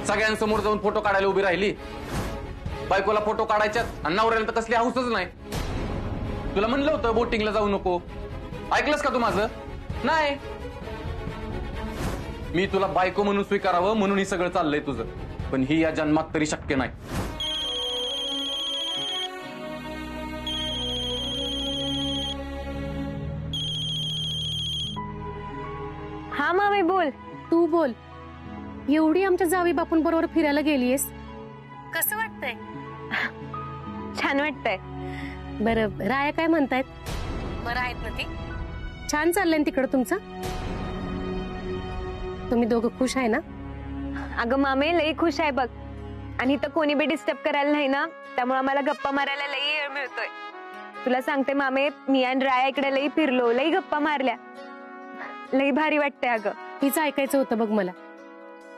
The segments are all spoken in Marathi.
सगळ्यांसमोर जाऊन फोटो काढायला उभी राहिली. बायकोला फोटो काढायच्यात आणि नवऱ्याला तर कसली हौसच नाही. तुला म्हणलं होतं बोटिंगला जाऊ नको, ऐकलंस का तू माझं? नाही. मी तुला बायको म्हणून स्वीकारावं म्हणून ही सगळं चाललंय तुझं, पण ही या जन्मात तरी शक्य नाही. हा मामी बोल. तू बोल. एवढी आमच्या जावी बापून बरोबर फिरायला गेलीयस, कसं वाटतंय? छान वाटतंय. बरं, राया काय म्हणतायत? बरं आहेत ना ती? छान चाललंय तिकडं तुमचं? तुम्ही दोघं खुश आहे ना? अगं मामी लई खुश आहे बघ. आणि इथं कोणी बी डिस्टर्ब करायला नाही ना, त्यामुळे आम्हाला गप्पा मारायला लई वेळ मिळतोय. तुला सांगते मामी, मी आणि राया इकडे लई फिरलो, लई गप्पा मारल्या, लई भारी वाटतंय. अगं तिचं ऐकायचं होतं बघ मला.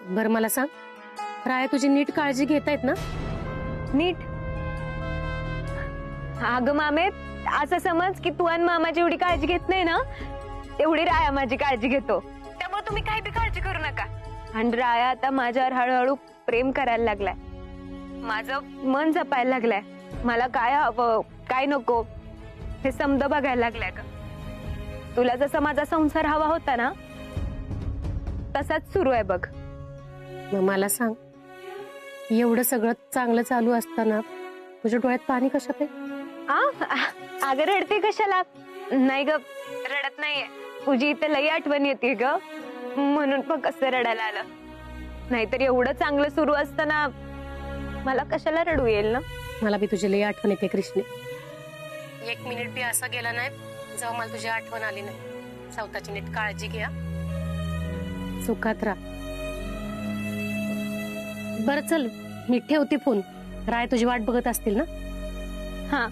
बरं मला सांग, राया तुझी नीट काळजी घेतायत ना? नीट? अगं मामे, असं समज की तू आणि मामाची एवढी काळजी घेत नाही ना, तेवढी राया माझी काळजी घेतो. त्यामुळे तुम्ही काही बी काळजी करू नका. आणि राया आता माझ्यावर हळूहळू प्रेम करायला लागलाय, माझं मन जपायला लागलाय. मला काय हवं काय नको हे समज बघायला लागलाय. का तुला जसा माझा संसार हवा होता ना, तसाच सुरू आहे बघ. मग मला सांग, एवढं सगळं चांगलं चालू असताना तुझ्या डोळ्यात पाणी कशात आहे? अगं रडते कशाला? नाही ग, रडत नाहीये. तुझी इथं लई आठवण येते ग, म्हणून पण कसं रडायला आलं. नाहीतर एवढं चांगलं सुरू असताना मला कशाला रडू येईल ना. मला बी तुझी लई आठवण येते कृष्णे. एक मिनिट बी असा गेला नाही जेव्हा मला तुझी आठवण आली नाही. स्वतःची नीट काळजी घ्या, सुखात राहा. बरं चल, मी ठेवते फोन. राय तुझी वाट बघत असतील ना? हा.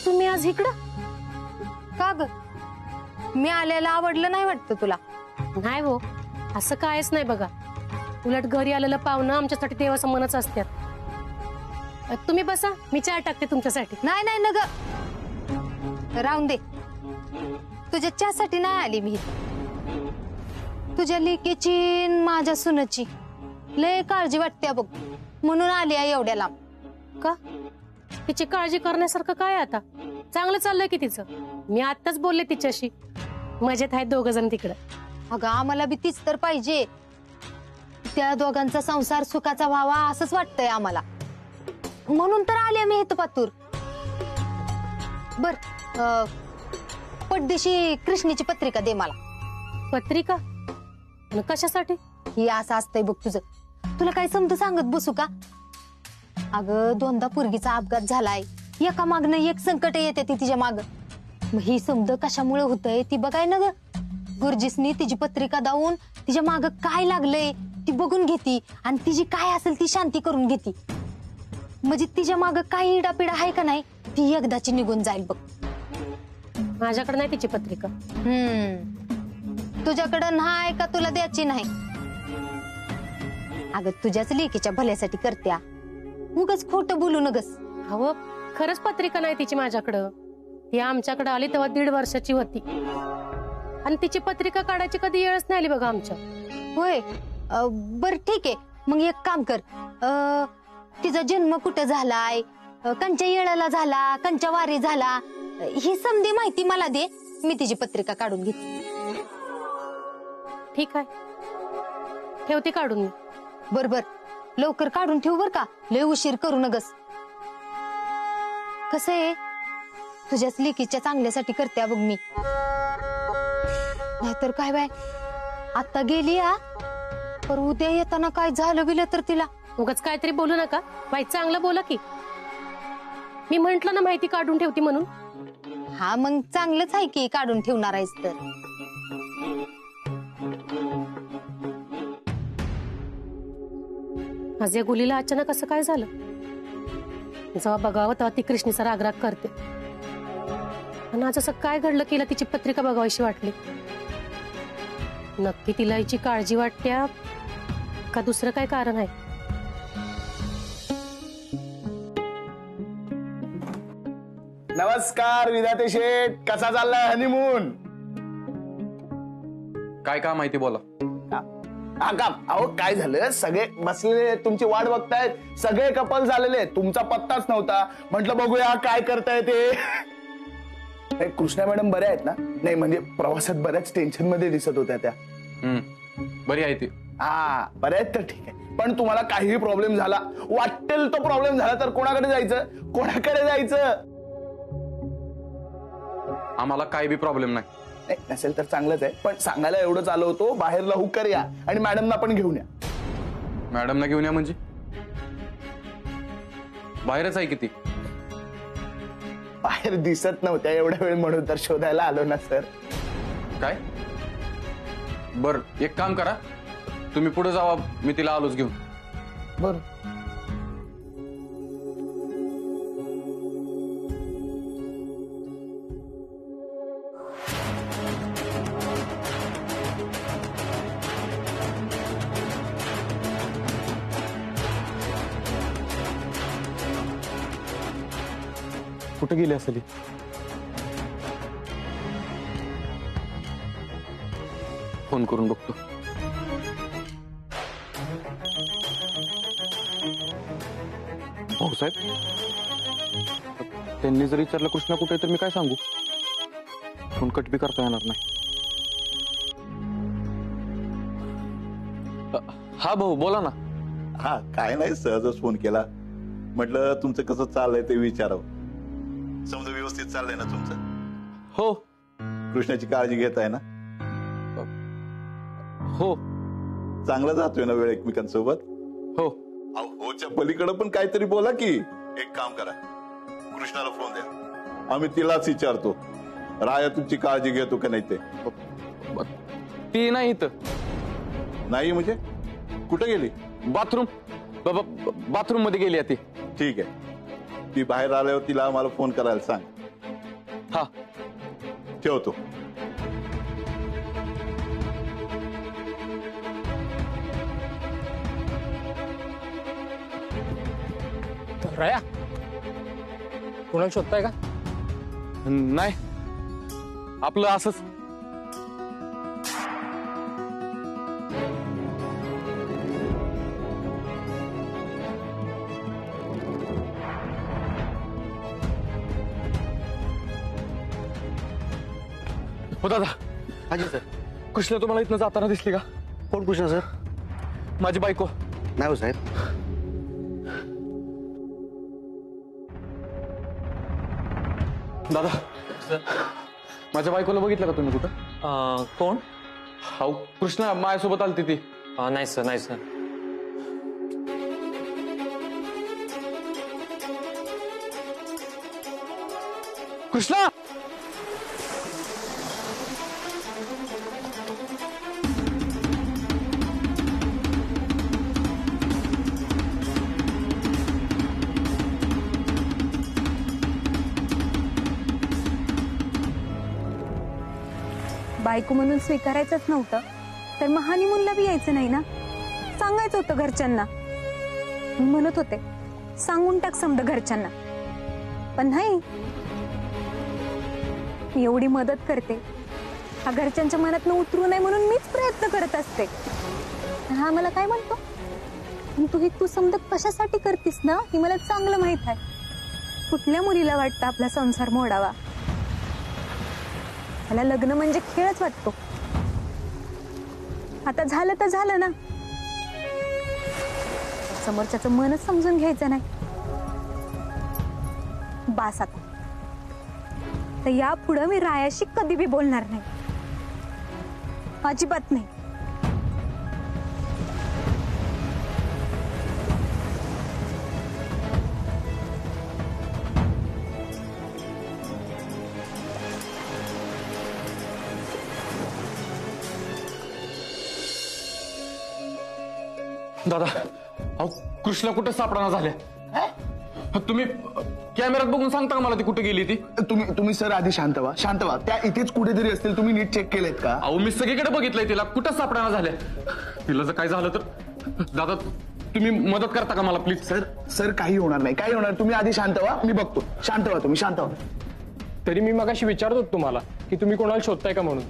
तुम्ही आज इकडं का ग? मी आल्याला आवडलं नाही वाटतं तुला? नाही हो, असं कायच नाही बघा. उलट घरी आलेलं पाहुणं आमच्यासाठी देवासमानच असतात. तुम्ही बसा, मी चहा टाकते तुमच्यासाठी. नाही नाही न ग, राहून दे. तुझ्या चहासाठी नाही आली मी. तुझ्या लेकीची माझ्या सुनाची लय काळजी वाटते बघ, म्हणून आली आहे एवढ्या लांब. का? तिची काळजी करण्यासारखं काय आता? चांगलं चाललंय की तिचं. मी आत्ताच बोलले तिच्याशी, मजेत आहेत दोघ जण तिकडं. अगं आम्हाला बी तीच तर पाहिजे. त्या दोघांचा संसार सुखाचा व्हावा असंच वाटतंय आम्हाला, म्हणून तर आले मी इथं पातूर. बर, पटदिशी कृष्णीची पत्रिका दे मला. पत्रिका? आणि कशासाठी? ही असं असतंय बघ तुझं. तुला काय समज सांगत बसू का? अगं दोनदा पोरगीचा अपघात झालाय, एका मागणं एक संकट येते ती तिच्या माग. मग ही समज कशामुळे होतंय ती बघाय ना ग. गुरुजीसनी तिची पत्रिका दावून तिच्या माग काय लागलंय ती बघून घेती आणि तिची काय असेल ती शांती करून घेती. म्हणजे तिच्या माग काय इडापिडा आहे का नाही ती एकदाची निघून जाईल बघ. माझ्याकडे नाही तिची पत्रिका. तुझ्याकडं नाही का तुला द्यायची नाही? अगं तुझ्याच लेकीच्या भल्यासाठी करत्या, उगाच खोटं बोलू नगस. अहो खरंच पत्रिका नाही तिची माझ्याकडं. ती आमच्याकडे आली तेव्हा 1.5 वर्षाची होती आणि तिची पत्रिका काढायची कधी वेळच नाही आली बघा आमच्या. होय, बर ठीक आहे. मग एक काम कर, तिचा जन्म कुठं झालाय, कंच्या येळाला झाला, कंच्या वारी झाला, ही समधी माहिती मला दे. मी तिची पत्रिका काढून घेते. ठीक आहे, ठेवते काढून मी. बर लवकर काढून ठेव बर का, लय उशीर करू नगस. कसं आहे, तुझ्याच लेकीच्या चांगल्यासाठी करते बघ मी. नाहीतर काय बाय, आता गेली पर उद्या येताना काय झालं बिलं तर तिला. उगाच काहीतरी बोलू नका बाई, चांगलं बोला की. मी म्हंटल ना माहिती काढून ठेवती म्हणून. हा मग चांगलंच आहे की काढून ठेवणार आहेस तर. आज या गुलीला अचानक असं काय झालं? जेव्हा बघावं तेव्हा ती कृष्णीचा रागराग करते. आणि आज असं काय घडलं की तिची पत्रिका बघावीशी वाटली? नक्की तिला हिची काळजी वाटत्या का दुसरं काय कारण आहे? नमस्कार विधाते शेठ, कसा चाललाय हनीमून? काय काम माहिती बोला. हा काम. अहो काय झालं, सगळे बसलेले तुमची वाट बघतायत, सगळे कपल झालेले, तुमचा पत्ताच नव्हता. म्हटलं बघूया काय करताय ते. नाही, कृष्णा मॅडम बऱ्या आहेत ना? नाही म्हणजे प्रवासात बऱ्याच टेन्शन मध्ये दिसत होत्या त्या. बरी आहे ती. हा बऱ्या आहेत तर ठीक आहे, पण तुम्हाला काहीही प्रॉब्लेम झाला, वाटेल तो प्रॉब्लेम झाला तर कोणाकडे जायचं, कोणाकडे जायचं? आम्हाला काही बी प्रॉब्लेम नाही. नाही नसेल तर चांगलंच आहे, पण सांगायला एवढंच आलो होतो, बाहेर लवकर या आणि मॅडमना पण घेऊन या. मॅडमला घेऊन या म्हणजे? बाहेरच आहे किती? बाहेर दिसत नव्हत्या एवढ्या वेळ म्हणून तर शोधायला आलो ना सर. काय? बर एक काम करा, तुम्ही पुढे जावा, मी तिला आलोच घेऊन. बरं. कुठे गेली असेल? फोन करून बघतो. भाऊसाहेब, त्यांनी जर विचारलं कृष्णा कुठे तर मी काय सांगू? फोन कट बी करता येणार नाही. हा भाऊ बोला ना. हा काय नाही, सहजच फोन केला. म्हटलं तुमचं कसं चाललंय ते विचारावं. समजा व्यवस्थित चाललंय ना तुमचं? हो कृष्णाची काळजी घेत आहे ना? हो चांगला जातोय ना वेळ एकमेकांसोबत? हो. होच्या पलीकडे पण काहीतरी बोला की. एक काम करा, कृष्णाला फोन द्या, आम्ही तिलाच विचारतो राया तुमची काळजी घेतो का नाही ते. ती नाही इथं. नाही म्हणजे कुठे गेली? बाथरूम मध्ये गेली आहे ती. ठीक आहे, ती बाहेर आल्यावर तिला आम्हाला फोन करायला सांग. हा ठेवतो. राया, कोणाला शोधताय का? नाही, आपलं असंच. हो दादा. हाजी सर. कृष्णा तुम्हाला इथनं जाताना दिसली का? कोण कृष्णा सर? माझी बायको. नाही हो साहेब. दादा, माझ्या बायकोला बघितलं का तुम्ही कुठं? कोण? हाऊ कृष्णा माझ्यासोबत आलती ती. नाही सर, नाही सर. कृष्णा, बायको म्हणून स्वीकारायचंच नव्हतं तर मग हनीमूनला बी यायचं नाही ना? सांगायचं होतं घरच्यांना. मी म्हणत होते सांगून टाक समजा घरच्यांना, पण नाही. मी एवढी मदत करते, हा घरच्यांच्या मनात उतरू नये म्हणून मीच प्रयत्न करत असते. हा मला काय म्हणतो, तू समजा कशासाठी करतीस ना ही मला चांगलं माहित आहे. कुठल्या मुलीला वाटतं आपला संसार मोडावा? मला लग्न म्हणजे खेळच वाटतो. आता झालं तर झालं ना, समोरच्याचं मनच समजून घ्यायचं नाही. बास आता. तर यापुढं मी रायाशी कधी बी बोलणार नाही, अजिबात नाही. दादा, अहो कृष्णा कुठे सापडाना झाले? तुम्ही कॅमेऱ्यात बघून सांगता का मला ती कुठे गेली ती? तुम्ही सर आधी शांत व्हा, शांत व्हा. त्या इथेच कुठेतरी असतील, तुम्ही नीट चेक केलेत का? अहो मी सगळीकडे बघितलंय तिला, कुठं सापडाना झाल्या. तिला जर काय झालं तर दादा तुम्ही मदत करता का मला प्लीज? सर काही होणार नाही, काही होणार. तुम्ही आधी शांत व्हा, मी बघतो. शांत व्हा, तुम्ही शांत व्हा. तरी मी मगाशी विचारत होतो तुम्हाला की तुम्ही कोणाला शोधताय का म्हणून.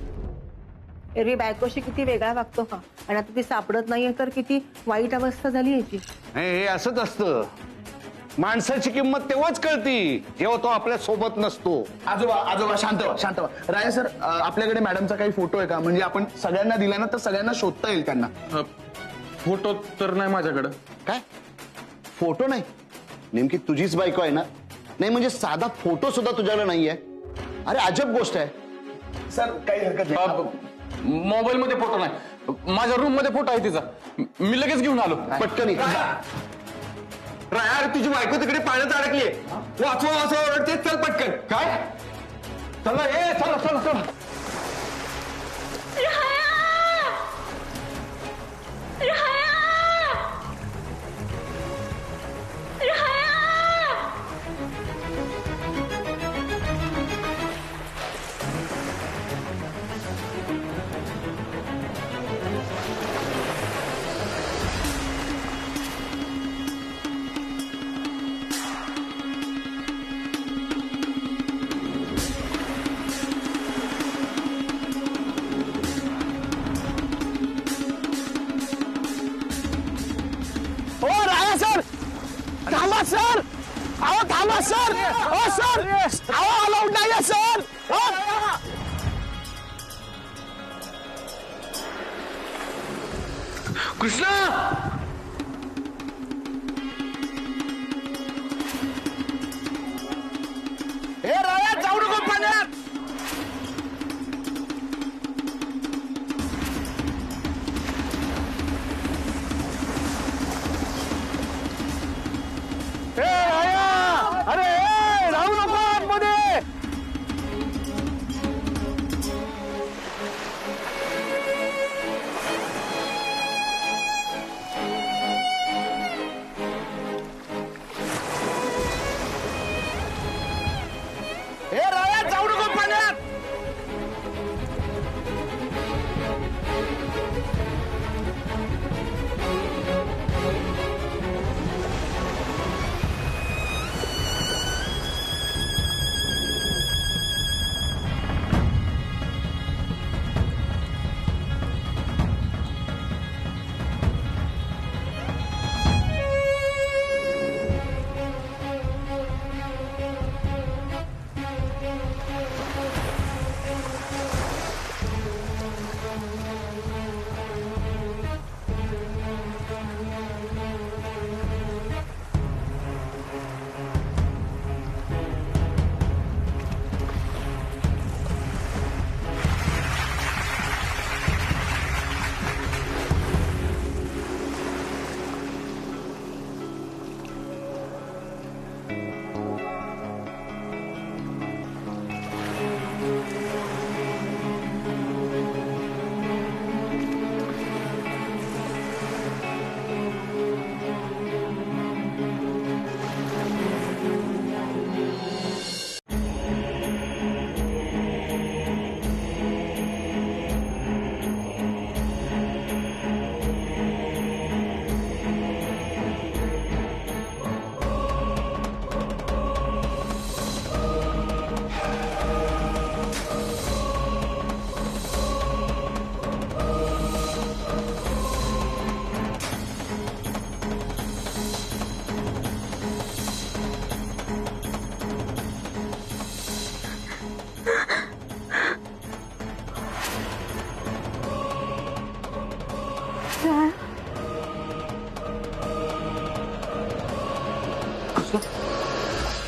एरवी बायकोशी किती वेगळा वागतो का, आणि आता ती सापडत नाहीये तर किती वाईट अवस्था झाली याची. हे असंच असतं. माणसाची किंमत तेव्हाच कळती जेव्हा तो आपल्या सोबत नसतो. आजोबा आजोबा शांत व्हा शांत व्हा. राया सर, आपल्याकडे मॅडमचा काही फोटो आहे का? म्हणजे आपण सगळ्यांना दिला ना तर सगळ्यांना शोधता येईल त्यांना. फोटो तर नाही माझ्याकडं. काय फोटो नाही? नेमकी तुझीच बायको आहे ना? नाही म्हणजे साधा फोटो सुद्धा तुझ्याकडे नाहीये? अरे अजब गोष्ट आहे. सर काही हरकत नाही. मोबाईल मध्ये फोटो नाही, माझ्या रूम मध्ये फोटो आहे तिचा. मी लगेच घेऊन आलो. पटकन ये. राया तुझी बायको तिकडे पाण्यात अडकलीये. वाचवा वाचवा ओरडते. चल पटकन. काय चला ए चला चला चला. ओ राया सर, थांबा सर. अहो थांबा सर. ओ सर, अहो अलाउड नाहीये सर. कृष्णा हे राया जाऊ नको पाण्यात. हे राया, अरे राहू नको आतमध्ये. हे राया जाऊ नको पाण्यात.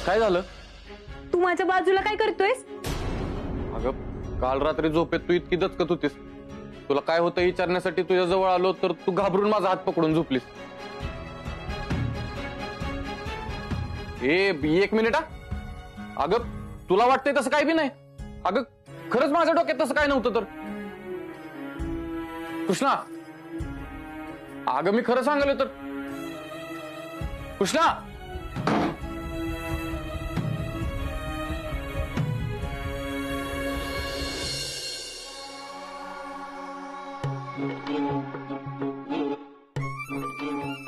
काय झालं? तू माझ्या बाजूला काय करतोयस? अगं काल रात्री झोपेत तू इतकी दचकत होतीस. तुला काय होतं विचारण्यासाठी तुझ्या जवळ आलो तर तू घाबरून माझा हात पकडून झोपलीस. एक मिनिट हा. अगं तुला वाटतंय तसं काय बी नाही. अगं खरंच माझ्या डोक्यात तसं काय नव्हतं तर. कृष्णा, अगं मी खरं सांगायला तर. कृष्णा,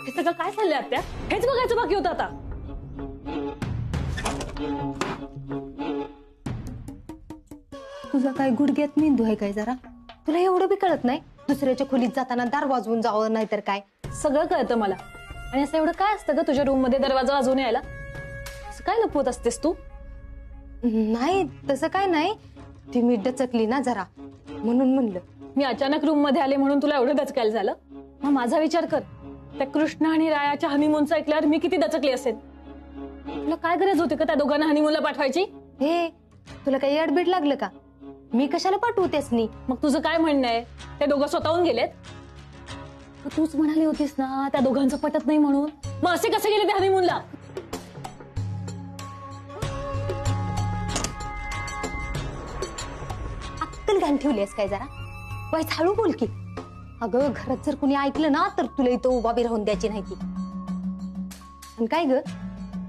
हे सगळं काय चाललंय आत्या? हेच बघायचं बाकी होतं आता. तुझा काय गुडघ्यात मेंदू आहे काय जरा? तुला एवढं बी कळत नाही दुसऱ्याच्या खोलीत जाताना दार वाजवून जावं नाही तर काय? सगळं कळतं मला. आणि असं एवढं काय असतं ग तुझ्या रूम मध्ये दरवाजा वाजवून यायला? असं काय लपवत असतेस तू? नाही तसं काय नाही, ती मी डचकली ना जरा म्हणून म्हणलं. मी अचानक रूम मध्ये आले म्हणून तुला एवढं दचकायला झालं? मग माझा विचार कर, त्या कृष्ण आणि रायाच्या हनीमूनचं ऐकल्यावर मी किती दचकली असेल. तुला काय गरज होती का त्या दोघांना हनीमूनला पाठवायची? हे तुला काही अडबीड लागलं का? मी कशाला पाठवू त्यासनी? मग तुझं काय म्हणणं आहे, ते दोघं स्वतःहून गेलेत? तूच म्हणाली होतीस ना त्या दोघांचं पटत नाही म्हणून, मग असे कसे गेले ते हनीमूनला? अक्कल घाण ठेवलीस काय जरा? वाईच हळू बोल की. अगं घरात जर कुणी ऐकलं ना तर तुला इथं उभा बी राहून द्यायची नाही ती. आणि काय ग,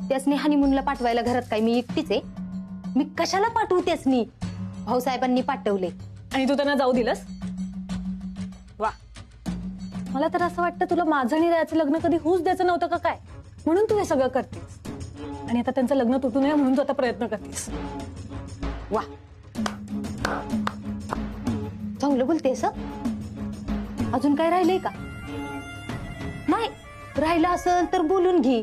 त्यासनी हनीमूनला पाठवायला घरात काय मी एकटीच आहे? मी कशाला पाठवू त्यासनी? भाऊसाहेबांनी पाठवले. आणि तू त्यांना जाऊ दिलंस? वा, मला तर असं वाटतं तुला माझं आणि रायाचं लग्न कधी होऊच द्यायचं नव्हतं का काय, म्हणून तू हे सगळं करतेस. आणि आता त्यांचं लग्न तुटू नये म्हणून तू आता प्रयत्न करतेस. वा, चांगलं बोलतेस. अजून काय राहिलंय का? नाही राहिलं असेल तर बोलून घे.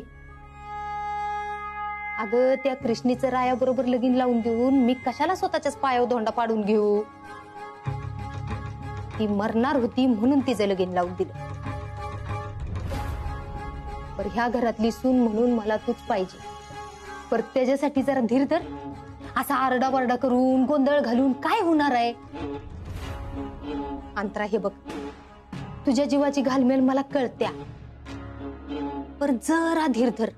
अगं त्या कृष्णीचं रायाबरोबर लगीन लावून देऊन मी कशाला स्वतःच्याच पायावर धोंडा पाडून घेऊ? ती मरणार होती म्हणून तिचं लगीन लावून दिलं. पर ह्या घरातली सून म्हणून मला तूच पाहिजे. पर त्याच्यासाठी जरा धीर धर. असा आरडावरडा करून गोंधळ घालून काय होणार आहे? अंतरा हे बघ, तुझ्या जीवाची घालमेल मला कळत्या, पर जरा धीर धर.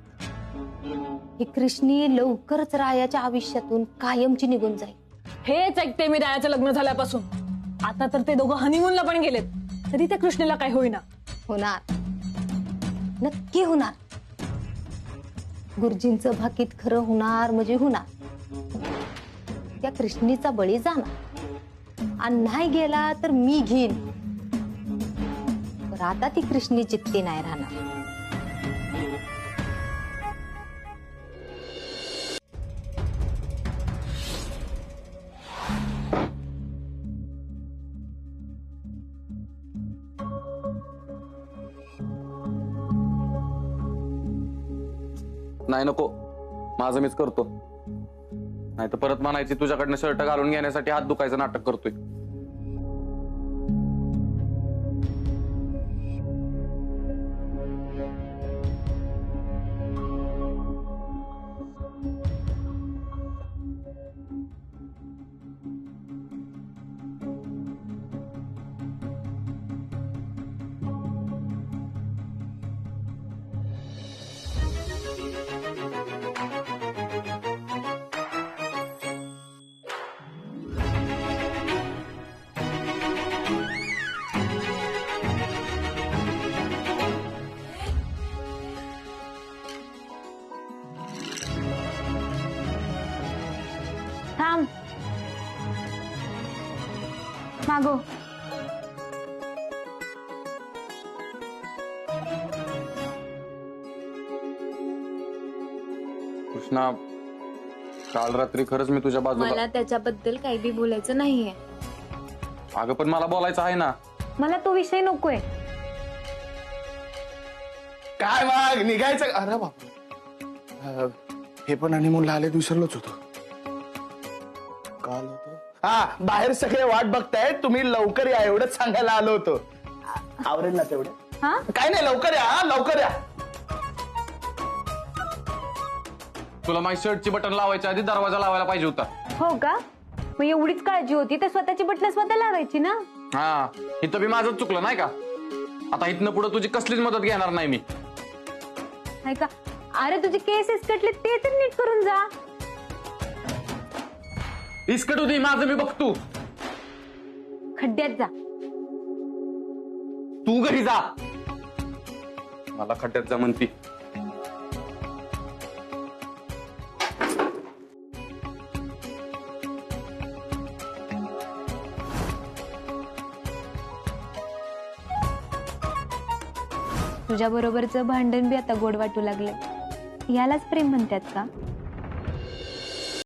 ही कृष्णी लवकरच रायाच्या आयुष्यातून कायमची निघून जाईल. हेच ऐकते मी रायाचं लग्न झाल्यापासून. आता तर ते दोघं हनीमूनला पण गेलेत, तरी त्या कृष्णेला काय होईना. होणार, नक्की होणार. गुरुजींचं भाकीत खरं होणार म्हणजे होणार. त्या कृष्णीचा बळी जाणार आणि नाही गेला तर मी घेईन. पण आता ती कृष्णी चित्ती नाही राहणार. नाही नको, माझं मीच करतो. नाही तर परत म्हणायची तुझ्याकडनं शर्ट घालून घेण्यासाठी हात दुखायचं नाटक करतोय. थांब, मागो. कृष्णा, काल रात्री खरंच मी तुझ्या बाजूला. मला त्याच्याबद्दल काही बी बोलायचं नाहीये. अगं पण मला बोलायचं आहे ना. मला तो विषय नकोय. काय मग निघायचं? अरे बाप, हे पण हनीमूनला आले विसरलोच होतो. काल होतं. हा, बाहेर सगळे वाट बघतायत, तुम्ही लवकर या एवढंच सांगायला आलो होतो. आवरेल ना तेवढे? हा, काय नाही, लवकर या. हा, लवकर या. तुला माझी शर्टची बटन लावायच्या आधी दरवाजा लावायला पाहिजे होता. हो का? मग एवढीच काळजी होती तर स्वतःची बटणं स्वतः लावायची ना. हा, इथं बी माझंच चुकलं नाही का? आता इथनं पुढे तुझी कसलीच मदत घेणार नाही मी. नाही का? अरे तुझे केस इसकटले ते तर नीट करून जा. इसकटू दे, माझं मी बघतो. खड्ड्यात जा. तू घरी जा. मला खड्ड्यात जा म्हणती. तुझ्या बरोबरचं भांडण बी आता गोड वाटू लागलंय. यालाच प्रेम म्हणतात का?